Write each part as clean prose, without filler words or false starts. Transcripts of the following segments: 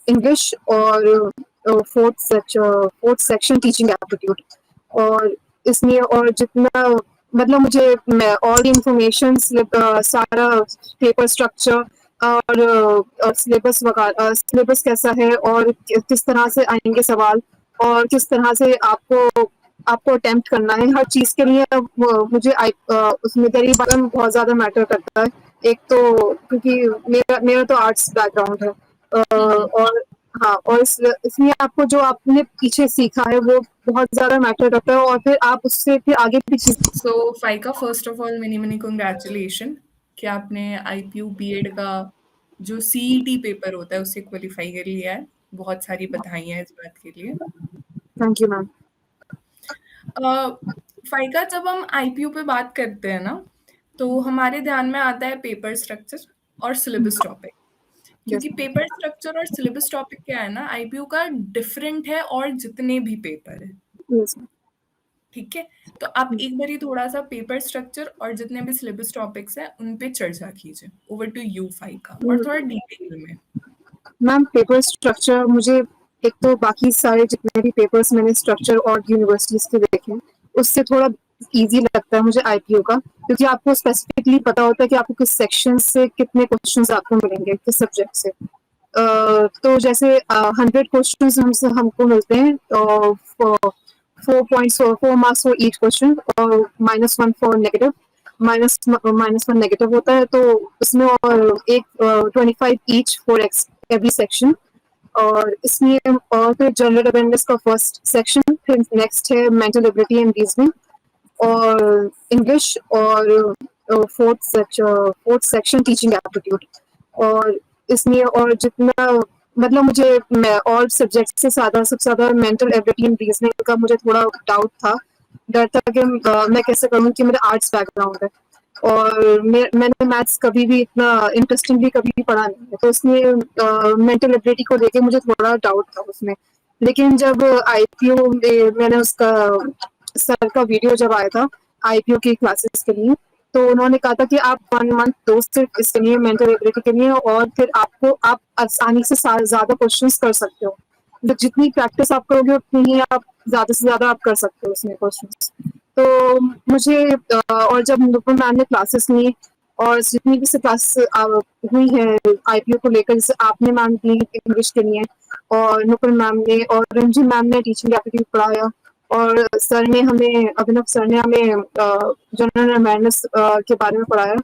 English और fourth section teaching aptitude. और इसमें और जितना मतलब मुझे ऑल इंफॉर्मेशन सारा पेपर स्ट्रक्चर और सिलेबस कैसा है और किस तरह से आएंगे सवाल और किस तरह से आपको अटेम्प्ट करना है, हर चीज के लिए मुझे उसमें दरीबन बहुत ज्यादा मैटर करता है। एक तो क्योंकि मेरा मेरा तो आर्ट्स बैकग्राउंड है, और हाँ, और इसमें आपको जो आपने पीछे सीखा है वो बहुत ज्यादा मैटर करता है, और फिर आप उससे फिर आगे भी चीज। सो फाइका, first of all many many congratulation कि आपने आईपीयू बीएड का जो सीईटी पेपर होता है उससे क्वालिफाई कर लिया है। बहुत सारी बधाइयाँ इस बात के लिए। Thank you ma'am. फाइका, जब हम आईपीयू पे बात करते हैं ना, तो हमारे ध्यान में आता है पेपर स्ट्रक्चर और सिलेबस टॉपिक। क्योंकि पेपर स्ट्रक्चर और सिलेबस टॉपिक क्या है ना, आईपीयू का डिफरेंट है और जितने भी पेपर है, यस। ठीक है। तो आप एक बारी थोड़ा सा पेपर स्ट्रक्चर और जितने भी सिलेबस टॉपिक्स हैं उन पे चर्चा कीजिए। ओवर टू यू फाइका, और थोड़ा डिटेल में। मैम पेपर स्ट्रक्चर मुझे, एक तो बाकी सारे जितने भी पेपर्स मैंने स्ट्रक्चर और यूनिवर्सिटीज के देखे उससे थोड़ा इजी लगता है मुझे आईपीयू का, क्योंकि आपको स्पेसिफिकली पता होता है कि आपको किस सेक्शन से कितने क्वेश्चंस आपको मिलेंगे, किस सब्जेक्ट से। तो जैसे 100 क्वेश्चंस हमको मिलते हैं, 4 मार्क्स फॉर ईच क्वेश्चन और -1 फॉर नेगेटिव, -1 नेगेटिव होता है, तो उसमें और एक 25 ईच फॉर एवरी सेक्शन। और इसमें और फिर जनरल अवेयरनेस का फर्स्ट सेक्शन, फिर नेक्स्ट है मेंटल एबिलिटी एंड रीजनिंग और इंग्लिश और फोर्थ सेक्शन टीचिंग एप्टीट्यूड। और इसमें और जितना मतलब मुझे और सब्जेक्ट से ज्यादा सबसे ज्यादा मेंटल एबिलिटी एंड रीजनिंग का मुझे थोड़ा डाउट था, डर था कि मैं कैसे करूँ, कि मेरा आर्ट्स बैकग्राउंड है और मैंने मैथ्स कभी भी इतना इंटरेस्टिंगली कभी भी पढ़ा नहीं है, तो इसमें मेंटल एबिलिटी को लेके मुझे थोड़ा डाउट था उसमें। लेकिन जब आईपीयू में मैंने उसका सर का वीडियो जब आया था आईपीयू की क्लासेस के लिए, तो उन्होंने कहा था कि आप 1 मंथ दो सिर्फ इसके लिए मेंटल एबिलिटी के लिए, और फिर आप आसानी से ज्यादा क्वेश्चंस कर सकते हो, तो जितनी प्रैक्टिस आप करोगे उतनी ही आप ज्यादा से ज्यादा आप कर सकते हो उसमें क्वेश्चंस। तो मुझे और जब नुपुर मैम ने क्लासेस ली और जितनी भी से क्लास हुई है आईपीयू को लेकर, जैसे आपने मैम दी इंग्लिश के लिए और नुपुर मैम ने और रंजन मैम ने टीचिंग एप्टीट्यूड पढ़ाया, और सर ने हमें अभिनव सर ने हमें जनरल अवेयरनेस के बारे में पढ़ाया,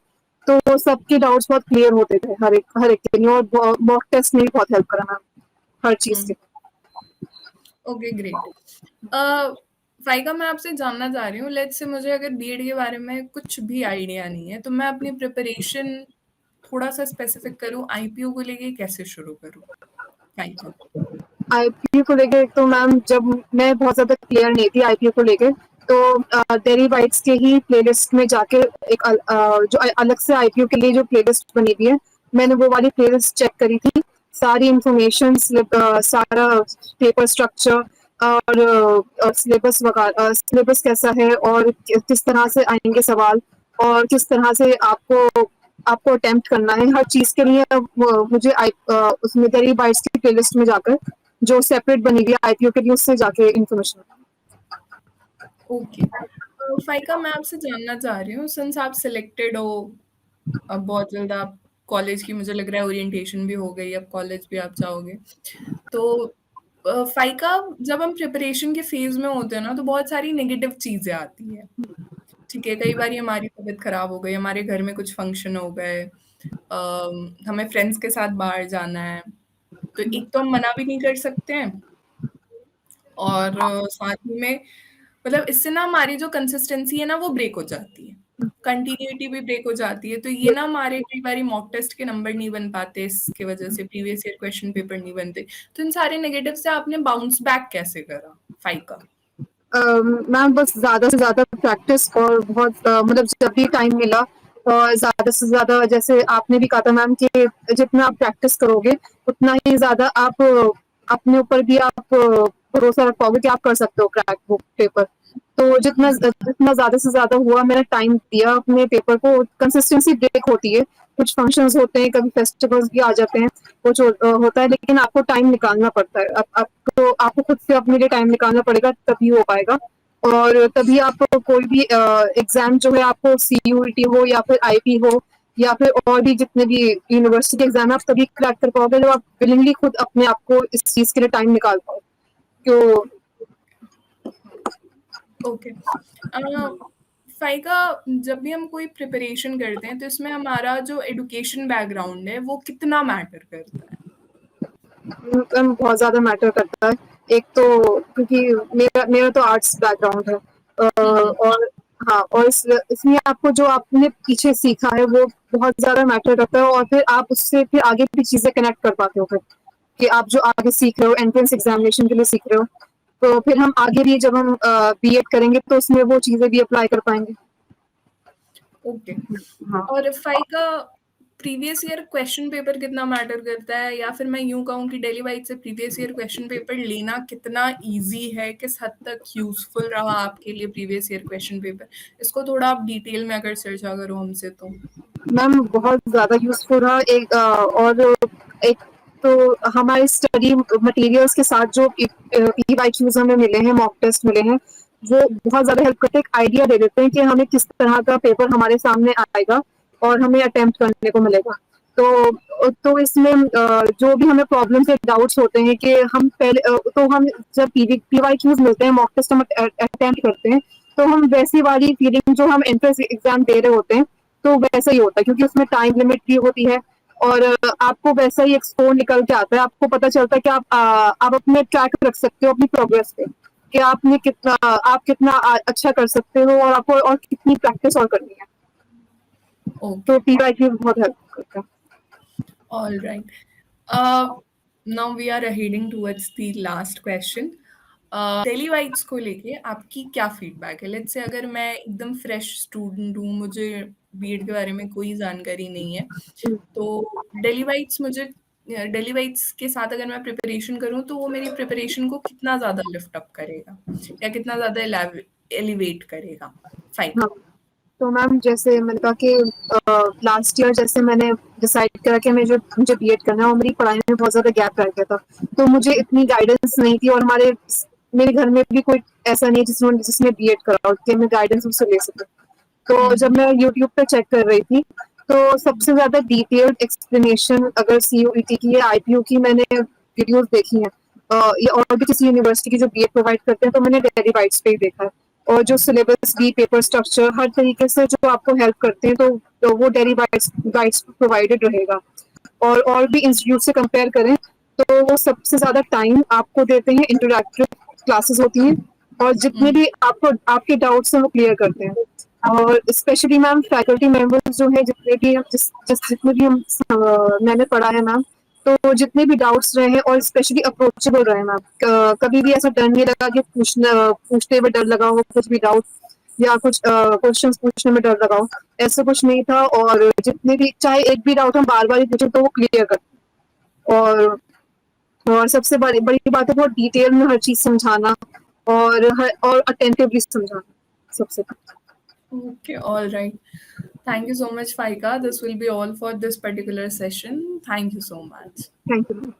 तो सबके डाउट्स बहुत क्लियर होते थे हर एक के लिए, और मॉक टेस्ट ने भी बहुत हेल्प करा मैम हर चीज के। Okay, great. फाइका, मैं आपसे जानना चाह रही हूँ, लेट्स से मुझे अगर बीएड के बारे में कुछ भी आइडिया नहीं है, तो मैं अपनी प्रिपरेशन थोड़ा सा स्पेसिफिक करूँ, आईपीयू को लेके कैसे शुरू करूँ? फाइका। आईपीयू को लेके, तो मैम जब मैं बहुत ज्यादा क्लियर नहीं थी आईपीयू को लेके, तो डेरिवाइट्स के ही प्लेलिस्ट में जाके एक जो अलग से आईपीयू के लिए जो प्लेलिस्ट बनी हुई है, मैंने वो वाली प्लेलिस्ट चेक करी थी। सारी इंफॉर्मेशन, सारा पेपर स्ट्रक्चर और सिलेबस कैसा है और किस तरह से आएंगे सवाल और किस तरह से आपको अटेम्प्ट करना है, हर चीज के लिए मुझे उसमें डेरिवाइट्स की प्लेलिस्ट में जाकर जो सेपरेट बनी हुई है आईपीयू के लिए, उससे जाके इन्फॉर्मेशन। ओके, फाइका, मैं आपसे जानना चाह रही हूँ, सिंस आप सिलेक्टेड हो, अब बहुत जल्द आप कॉलेज की, मुझे लग रहा है ओरिएंटेशन भी हो गई, अब कॉलेज भी आप जाओगे, तो फाइका, जब हम प्रिपरेशन के फेज में होते हैं ना, तो बहुत सारी नेगेटिव चीजें आती है। ठीक है, कई बार हमारी तबीयत खराब हो गई, हमारे घर में कुछ फंक्शन हो गए, हमें फ्रेंड्स के साथ बाहर जाना है, तो एक तो हम मना भी नहीं कर सकते हैं, और साथ ही में मतलब इससे ना हमारी जो कंसिस्टेंसी है ना वो ब्रेक हो जाती है, कंटिन्यूटी भी ब्रेक हो जाती है, तो ये ना हमारे कई बार मॉक टेस्ट के नंबर नहीं बन पाते, इसके वजह से प्रीवियस ईयर क्वेश्चन पेपर नहीं बनते। तो इन सारे नेगेटिव से आपने बाउंस बैक कैसे करा फाइका? मैम बस ज्यादा से ज्यादा प्रैक्टिस, और बहुत मतलब जब भी टाइम मिला और ज्यादा से ज्यादा, जैसे आपने भी कहा था मैम कि जितना आप प्रैक्टिस करोगे उतना ही ज्यादा आप अपने ऊपर भी आप भरोसा रख पाओगे कि आप कर सकते हो क्रैक वो पेपर। तो जितना जितना ज्यादा से ज्यादा हुआ मैंने टाइम दिया अपने पेपर को, कंसिस्टेंसी ब्रेक होती है, कुछ फंक्शंस होते हैं, कभी फेस्टिवल्स भी आ जाते हैं, कुछ होता है, लेकिन आपको टाइम निकालना पड़ता है। आपको खुद से अपने लिए टाइम निकालना पड़ेगा, तभी हो पाएगा। और तभी आप कोई भी एग्जाम जो है, आपको सीयूईटी हो या फिर आईपी हो या फिर और भी जितने भी यूनिवर्सिटी एग्जाम है, आप तभी क्रैक कर पाओगे जब आप विलिंगली खुद अपने आप को इस चीज के लिए टाइम निकाल पाओ। तो ओके। फाइका, जब भी हम कोई प्रिपरेशन करते हैं तो इसमें हमारा जो एजुकेशन बैकग्राउंड है वो कितना मैटर करता है? बहुत ज्यादा मैटर करता है। एक तो क्योंकि मेरा मेरा तो आर्ट्स बैकग्राउंड है, हम्म। और हाँ, और इसमें आपको जो आपने पीछे सीखा है वो बहुत ज्यादा मैटर करता है, और फिर आप उससे फिर आगे भी चीजें कनेक्ट कर पाते हो फिर, कि आप जो आगे सीख रहे हो एंट्रेंस एग्जामिनेशन के लिए सीख रहे हो, तो फिर हम आगे भी जब हम बीएड करेंगे तो उसमें वो चीजें भी अप्लाई कर पाएंगे। ओके। हाँ। और फाइका, प्रीवियस ईयर क्वेश्चन पेपर कितना मैटर करता है, या फिर मैं यूं कहूँ कि डेली वाइज से प्रीवियस ईयर क्वेश्चन पेपर लेना कितना इजी है, किस हद तक यूजफुल रहा आपके लिए प्रीवियस ईयर क्वेश्चन पेपर? इसको थोड़ा आप डिटेल में अगर चर्चा करो हमसे तो। मैम बहुत ज्यादा यूजफुल रहा। और एक तो हमारे स्टडी मटेरियल्स के साथ जो पीवाईक्यूज हमें मिले हैं, मॉक टेस्ट मिले हैं, वो बहुत ज्यादा हेल्प करते हैं, एक आइडिया दे देते हैं कि हमें किस तरह का पेपर हमारे सामने आएगा और हमें अटेम्प्ट करने को मिलेगा। तो इसमें जो भी हमें प्रॉब्लम्स या डाउट्स होते हैं कि हम पहले तो हम जब पीवाईक्यूज मिलते हैं, मॉक टेस्ट हम अटेम्प्ट करते हैं, तो हम वैसी वाली फीलिंग जो हम एंट्रेंस एग्जाम दे रहे होते हैं, तो वैसा ही होता है, क्योंकि उसमें टाइम लिमिट भी होती है, और आपको वैसा ही एक स्कोर निकल के आता है। आपको पता चलता है कि आप अपने ट्रैक रख सकते हो अपनी प्रोग्रेस पे, कि आप कितना अच्छा कर सकते हो, और आपको और कितनी प्रैक्टिस और करनी है। तो ओके। पीवाईक्यू बहुत हेल्प करता है। All right. Now we are heading towards the last question. डेली वाइट्स को लेके आपकी क्या फीडबैक है? लेट्स से अगर मैं एकदम फ्रेश स्टूडेंट हूँ, मुझे बीएड के बारे में कोई जानकारी नहीं है, तो डेली वाइट्स के साथ अगर मैं प्रिपरेशन करूँ तो वो मेरी प्रिपरेशन को कितना ज़्यादा लिफ्ट अप करेगा या कितना ज़्यादा एलिवेट करेगा? फाइन। हाँ, तो मैम जैसे मैंने कहा कि लास्ट ईयर जैसे मैंने डिसाइड करा कि मुझे बीएड करना है, और मेरी पढ़ाई में बहुत ज्यादा गैप रह गया था, तो मुझे इतनी गाइडेंस नहीं थी, और मेरे घर में भी कोई ऐसा नहीं जिसने बीएड करा और कि मैं गाइडेंस उससे ले सकूं। तो जब मैं यूट्यूब पे चेक कर रही थी, तो सबसे ज्यादा डिटेल्ड एक्सप्लेनेशन अगर सीयूईटी की या आईपीयू की मैंने वीडियोस देखी हैं, या और भी किसी यूनिवर्सिटी की जो बीएड प्रोवाइड करते हैं, तो मैंने डेली बाइट्स पे ही देखा है। और जो सिलेबस भी, पेपर स्ट्रक्चर, हर तरीके से जो आपको हेल्प करते हैं, तो वो डेली बाइट्स प्रोवाइडेड रहेगा। और भी इंस्टीट्यूट से कंपेयर करें, तो वो सबसे ज्यादा टाइम आपको देते हैं, इंटरैक्टिव क्लासेस होती हैं, और जितने भी आपको आपके डाउट्स हैं वो क्लियर करते हैं। और स्पेशली मैम फैकल्टी मेंबर्स जो है, जितने भी मैंने पढ़ा है मैम, तो जितने भी डाउट्स रहे हैं और स्पेशली अप्रोचेबल रहे मैम, कभी भी ऐसा डर नहीं लगा कि पूछते हुए डर लगा हो कुछ भी डाउट, या कुछ क्वेश्चंस पूछने में डर लगा हो, ऐसा कुछ नहीं था। और जितने भी, चाहे एक भी डाउट हम बार बार ही पूछे तो वो क्लियर कर। और और सबसे बड़ी बड़ी बात है बहुत डिटेल में हर चीज समझाना, और अटेंटिवली समझाना सबसे। Okay, all right. Thank you so much, Faika. This will be all for this particular session. Thank you so much. Thank you.